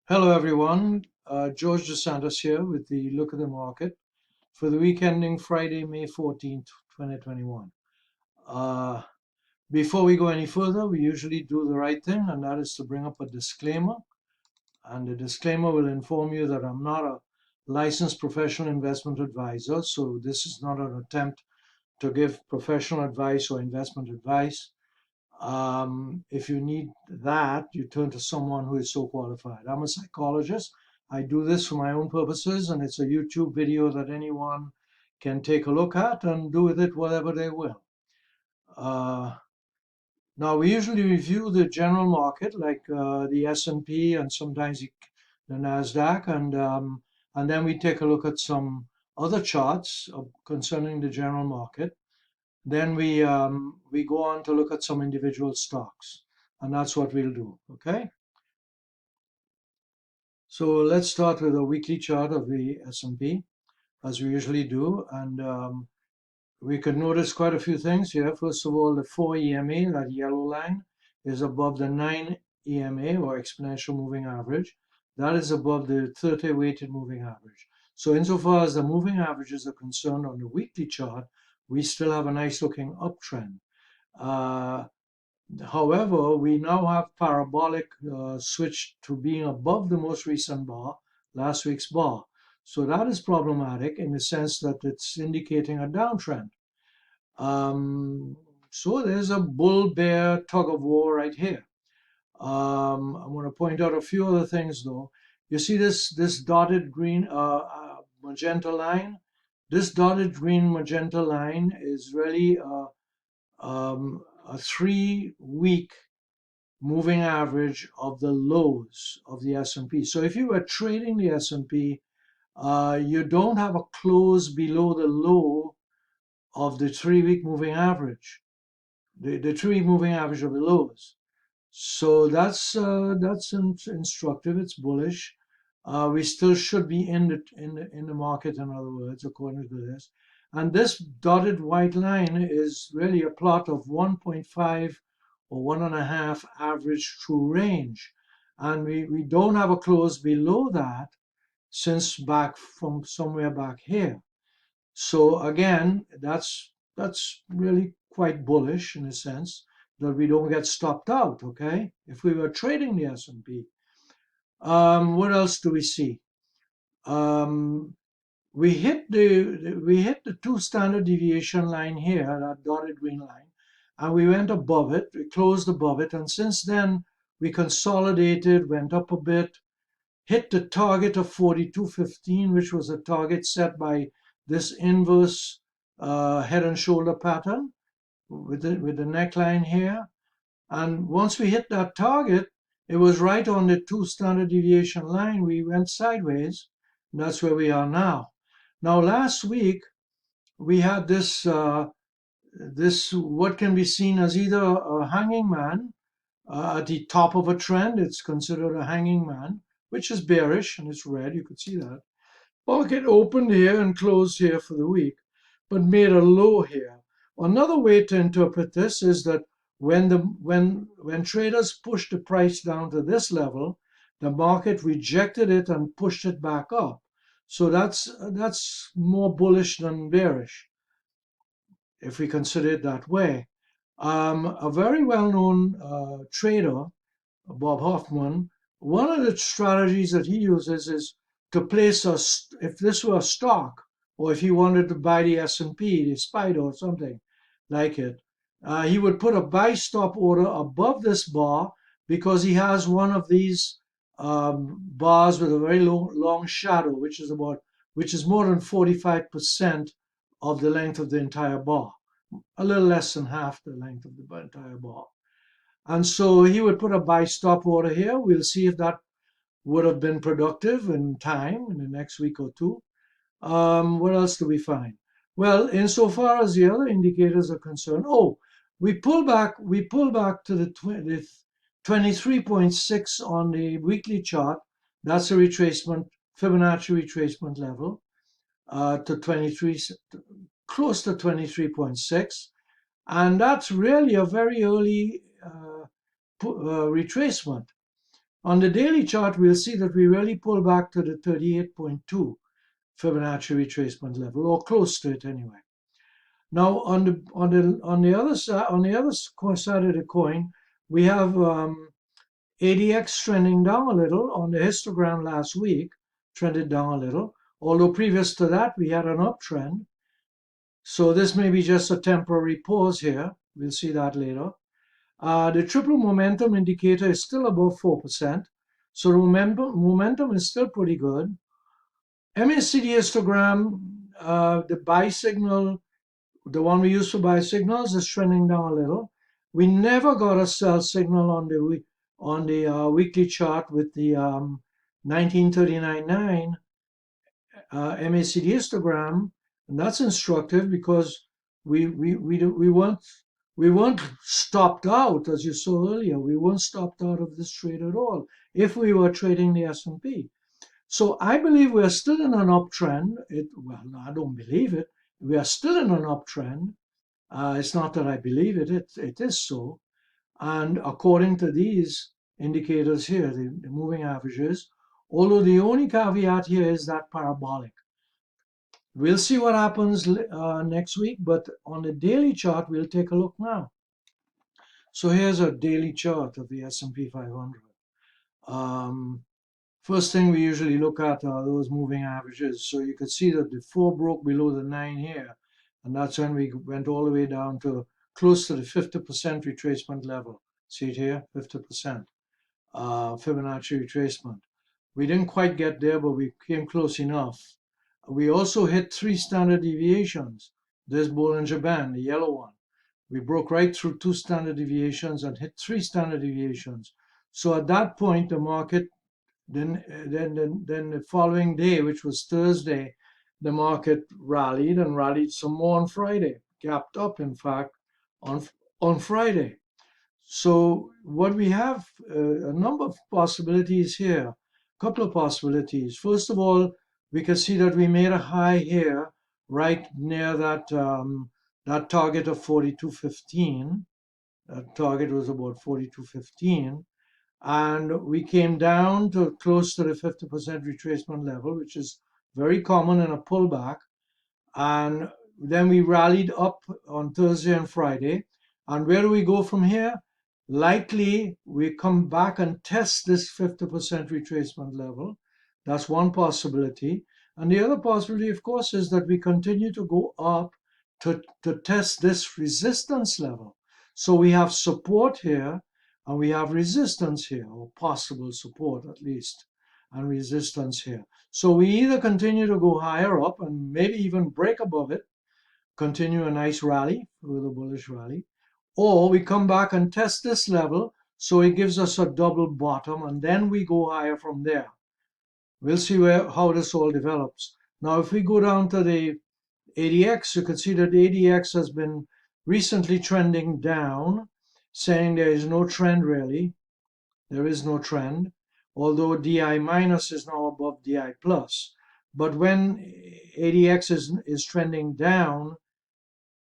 Hello, everyone. George DeSantis here with the Look at the Market for the week ending Friday, May 14th, 2021. Uh, Before we go any further, we usually do the right thing, and that is to bring up a disclaimer. And the disclaimer will inform you that I'm not a licensed professional investment advisor, so this is not an attempt to give professional advice or investment advice. If you need that, you turn to someone who is so qualified. I'm a psychologist. I do this for my own purposes, and it's a YouTube video that anyone can take a look at and do with it whatever they will. Uh, Now, we usually review the general market, like the S&P and sometimes the Nasdaq, and then we take a look at some other charts concerning the general market. Then we go on to look at some individual stocks, and that's what we'll do. Okay. So let's start with a weekly chart of the S&P, as we usually do, and we could notice quite a few things here. First of all, the 4 EMA, that yellow line, is above the 9 EMA, or exponential moving average. That is above the 30 weighted moving average. So insofar as the moving averages are concerned on the weekly chart, we still have a nice looking uptrend. Uh, However, we now have parabolic switch to being above the most recent bar, last week's bar. So that is problematic in the sense that it's indicating a downtrend. So there's a bull-bear tug of war right here. I want to point out a few other things though. You see this dotted green magenta line? This dotted green magenta line is really a 3-week moving average of the lows of the S&P. So if you were trading the S&P, you don't have a close below the low of the 3-week moving average, the 3-week moving average of the lows. So that's instructive. It's bullish. We still should be in the market, in other words, according to this. And this dotted white line is really a plot of 1.5 or 1.5 average true range. And we don't have a close below that since back from somewhere back here. So again, that's really quite bullish in a sense that we don't get stopped out, okay? If we were trading the S&P. What else do we see? Um, we hit the 2 standard deviation line here, that dotted green line, and we went above it. We closed above it, and since then we consolidated, went up a bit, hit the target of 42.15, which was a target set by this inverse head and shoulder pattern with the neckline here. And once we hit that target, it was right on the 2 standard deviation line. We went sideways. And that's where we are now. Now, last week we had this what can be seen as either a hanging man at the top of a trend. It's considered a hanging man, which is bearish and it's red. You could see that. Market opened here and closed here for the week, but made a low here. Another way to interpret this is that when traders pushed the price down to this level, the market rejected it and pushed it back up. So that's more bullish than bearish, if we consider it that way. A very well-known trader, Bob Hoffman, one of the strategies that he uses is to place if this were a stock, or if he wanted to buy the S&P, the SPIDA or something like it, he would put a buy stop order above this bar because he has one of these bars with a very long shadow, which is more than 45% of the length of the entire bar, a little less than half the length of the entire bar. And so he would put a buy stop order here. We'll see if that would have been productive in time in the next week or two. What else do we find? Well, insofar as the other indicators are concerned, we pull back to the 23.6 on the weekly chart. That's a retracement, Fibonacci retracement level to 23, close to 23.6. And that's really a very early retracement. On the daily chart, we'll see that we really pull back to the 38.2 Fibonacci retracement level, or close to it anyway. Now, on the other side of the coin, we have ADX trending down a little. On the histogram last week, trended down a little. Although previous to that, we had an uptrend. So this may be just a temporary pause here. We'll see that later. The triple momentum indicator is still above 4%. So the momentum is still pretty good. MACD histogram, the buy signal, the one we use for buy signals, is trending down a little. We never got a sell signal on the weekly chart with the 1939.9 MACD histogram, and that's instructive because we weren't stopped out, as you saw earlier. We weren't stopped out of this trade at all if we were trading the S&P. So I believe we are still in an uptrend. Well, I don't believe it. We are still in an uptrend. It's not that I believe it. It is so. And according to these indicators here, the moving averages, although the only caveat here is that parabolic. We'll see what happens next week, but on the daily chart, we'll take a look now. So here's a daily chart of the S&P 500. First thing we usually look at are those moving averages. So you can see that the 4 broke below the 9 here, and that's when we went all the way down to close to the 50% retracement level. See it here, 50% Fibonacci retracement. We didn't quite get there, but we came close enough. We also hit 3 standard deviations. This Bollinger Band, the yellow one. We broke right through 2 standard deviations and hit 3 standard deviations. So at that point, the market, then the following day, which was Thursday, the market rallied and rallied some more on Friday, gapped up, in fact, on Friday. So what we have, a number of possibilities here, a couple of possibilities. First of all, we can see that we made a high here, right near that that target of 42.15. That target was about 42.15. And we came down to close to the 50% retracement level, which is very common in a pullback. And then we rallied up on Thursday and Friday. And where do we go from here? Likely we come back and test this 50% retracement level. That's one possibility. And the other possibility, of course, is that we continue to go up to test this resistance level. So we have support here and we have resistance here, or possible support at least, and resistance here. So we either continue to go higher up and maybe even break above it, continue a nice rally, with a bullish rally, or we come back and test this level, so it gives us a double bottom, and then we go higher from there. We'll see how this all develops. Now, if we go down to the ADX, you can see that the ADX has been recently trending down, saying there is no trend really. There is no trend, although DI minus is now above DI plus. But when ADX is trending down,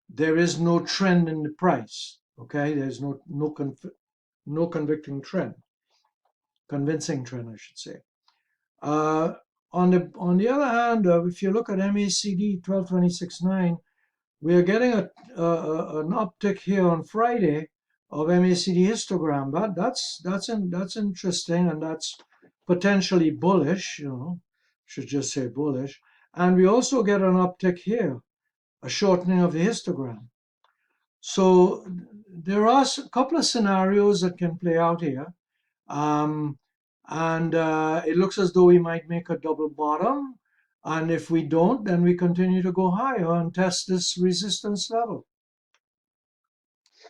there is no trend in the price. Okay, there's no convincing trend, I should say. On the other hand, if you look at MACD 1226.9, we are getting an uptick here on Friday of MACD histogram. That's interesting, and that's potentially bullish. Should just say bullish. And we also get an uptick here, a shortening of the histogram. So there are a couple of scenarios that can play out here. And it looks as though we might make a double bottom. And if we don't, then we continue to go higher and test this resistance level.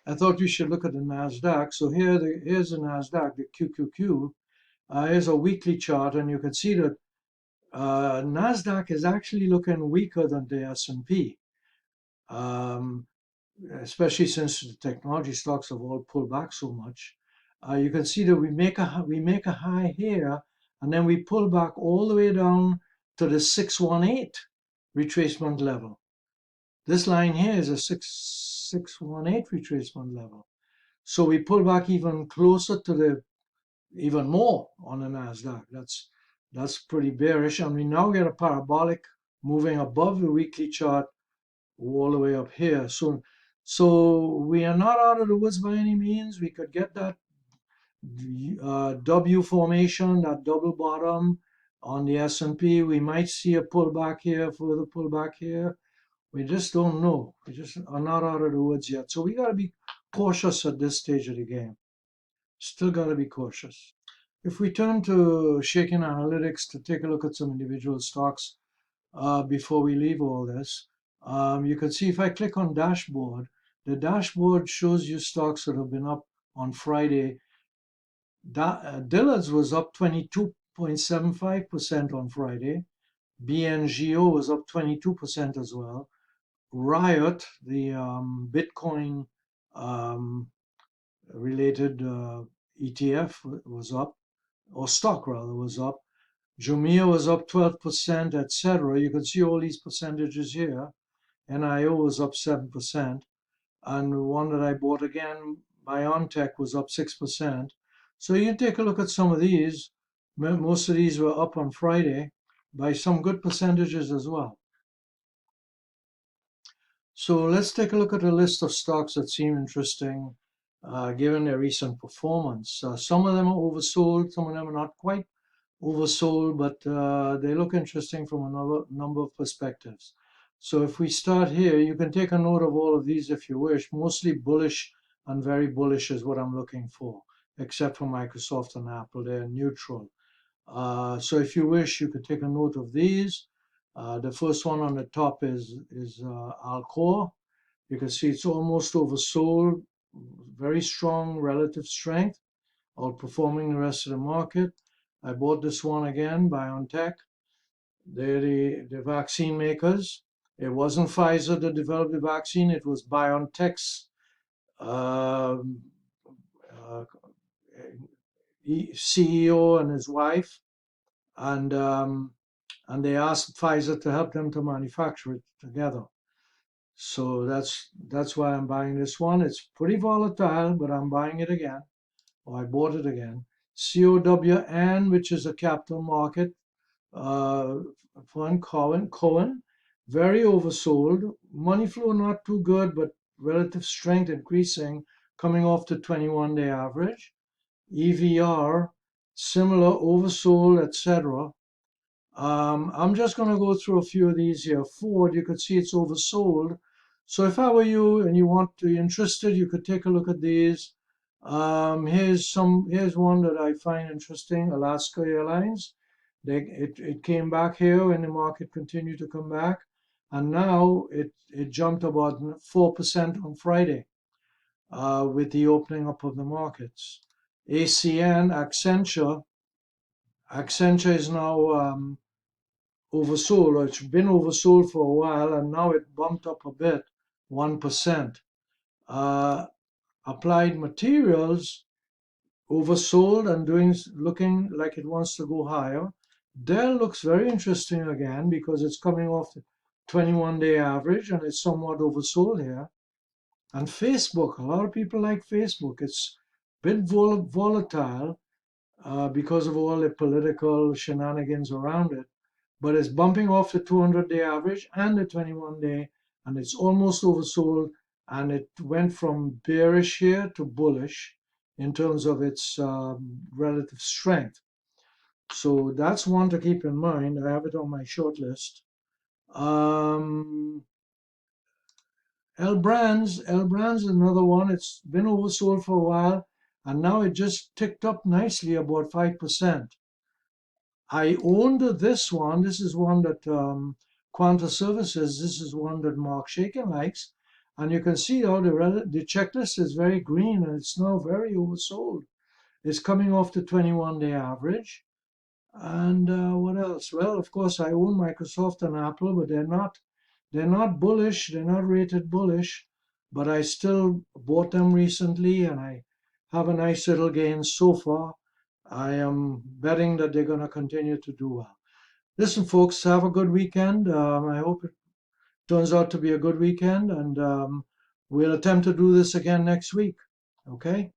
I thought we should look at the NASDAQ. So here's the NASDAQ, the QQQ. Here's a weekly chart, and you can see that NASDAQ is actually looking weaker than the S&P. Especially since the technology stocks have all pulled back so much. You can see that we make a high here, and then we pull back all the way down to the 618 retracement level. This line here is a 618 retracement level. So we pull back even closer to even more on the Nasdaq. That's pretty bearish, and we now get a parabolic moving above the weekly chart all the way up here. So we are not out of the woods by any means. We could get that W formation, that double bottom on the S&P. We might see a pullback here, further pullback here. We just don't know. We just are not out of the woods yet. So we got to be cautious at this stage of the game. Still got to be cautious. If we turn to Shaken Analytics to take a look at some individual stocks before we leave all this, you can see if I click on dashboard, the dashboard shows you stocks that have been up on Friday. Dillard's was up 22.75% on Friday. BNGO was up 22% as well. Riot, the Bitcoin related ETF was up, or stock rather was up. Jumia was up 12%, etc. You can see all these percentages here. NIO was up 7%. And one that I bought again, BioNTech, was up 6%. So you can take a look at some of these. Most of these were up on Friday by some good percentages as well. So let's take a look at a list of stocks that seem interesting given their recent performance. Some of them are oversold, some of them are not quite oversold, but they look interesting from a number of perspectives. So if we start here, you can take a note of all of these if you wish. Mostly bullish and very bullish is what I'm looking for, except for Microsoft and Apple. They're neutral. So if you wish, you could take a note of these. The first one on the top is Alcor. You can see it's almost oversold, very strong relative strength, outperforming the rest of the market. I bought this one again, BioNTech. They're the vaccine makers. It wasn't Pfizer that developed the vaccine, it was BioNTech's CEO and his wife. And they asked Pfizer to help them to manufacture it together. So that's why I'm buying this one. It's pretty volatile, but I'm buying it again. Or I bought it again. COWN, which is a capital market fund, Cohen, very oversold. Money flow not too good, but relative strength increasing, coming off the 21-day average. EVR, similar, oversold, etc. I'm just going to go through a few of these here. Ford, you could see it's oversold. So if I were you and you're interested, you could take a look at these. Here's one that I find interesting, Alaska Airlines. It came back here when the market continued to come back, and now it jumped about 4% on Friday with the opening up of the markets. ACN, Accenture is now oversold, or it's been oversold for a while, and now it bumped up a bit, 1%. Applied Materials oversold and looking like it wants to go higher. Dell looks very interesting again because it's coming off the 21-day average and it's somewhat oversold here. And Facebook, a lot of people like Facebook. It's a bit volatile because of all the political shenanigans around it, but it's bumping off the 200-day average and the 21-day, and it's almost oversold, and it went from bearish here to bullish in terms of its relative strength. So that's one to keep in mind. I have it on my short list. L Brands is another one. It's been oversold for a while, and now it just ticked up nicely, about 5%. I owned this one. This is one that Quanta Services, this is one that Mark Shaken likes. And you can see how the checklist is very green and it's now very oversold. It's coming off the 21-day average. And what else? Well, of course, I own Microsoft and Apple, but they're not bullish. They're not rated bullish. But I still bought them recently, and I have a nice little gain so far. I am betting that they're going to continue to do well. Listen, folks, have a good weekend. I hope it turns out to be a good weekend, and we'll attempt to do this again next week. Okay?